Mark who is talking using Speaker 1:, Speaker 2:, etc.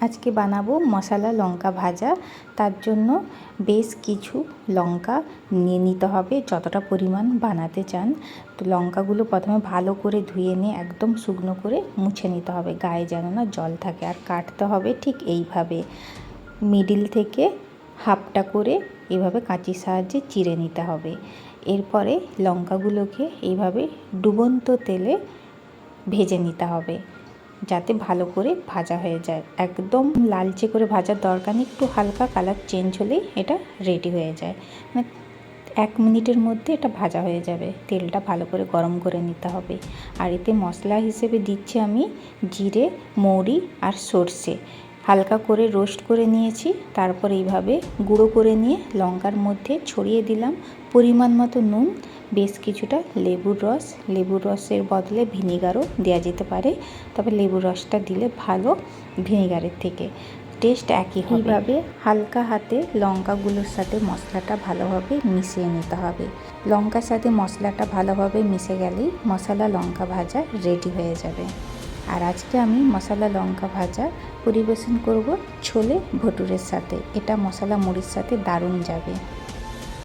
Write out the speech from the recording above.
Speaker 1: আজকে বানাবো মশলা লঙ্কা ভাজা। তার জন্য বেশ কিছু লঙ্কা নিয়ে নিতে হবে, যতটা পরিমাণ বানাতে চান। তো লঙ্কাগুলো প্রথমে ভালো করে ধুয়ে নিয়ে একদম শুকনো করে মুছে নিতে হবে, গায়ে যেন না জল থাকে। আর কাটতে হবে ঠিক এইভাবে, মিডিল থেকে হাফটা করে এইভাবে কাঁচির সাহায্যে চিড়ে নিতে হবে। এরপরে লঙ্কাগুলোকে এইভাবে ডুবন্ত তেলে ভেজে নিতে হবে, যাতে ভালো করে ভাজা হয়ে যায়। একদম লালচে করে ভাজার দরকার নেই, একটু হালকা কালার চেঞ্জ হলেই এটা রেডি হয়ে যায়। 1 মিনিটের মধ্যে এটা ভাজা হয়ে যাবে। তেলটা ভালো করে গরম করে নিতে হবে। আর এতে মশলা হিসেবে দিচ্ছি আমি জিরে, মৌরি আর সর্ষে। হালকা করে রোস্ট করে নিয়েছি, তারপর এইভাবে গুঁড়ো করে নিয়ে লঙ্কার মধ্যে ছড়িয়ে দিলাম। পরিমাণ মতো নুন, বেশ কিছুটা লেবুর রস, লেবুর রসের বদলে ভিনিগারও দেওয়া যেতে পারে, তবে লেবুর রসটা দিলে ভালো ভিনিগারের থেকে, টেস্ট একই হবে। এইভাবে হালকা হাতে লঙ্কাগুলোর সাথে মশলাটা ভালোভাবে মিশিয়ে নিতে হবে। লঙ্কার সাথে মশলাটা ভালোভাবে মিশে গেলেই মশলা লঙ্কা ভাজা রেডি হয়ে যাবে। আর আজকে আমি মশলা লঙ্কা ভাজা পরিবেশন করব ছোলে ভটুরের সাথে। এটা মশলা মুড়ির সাথে দারুণ যাবে।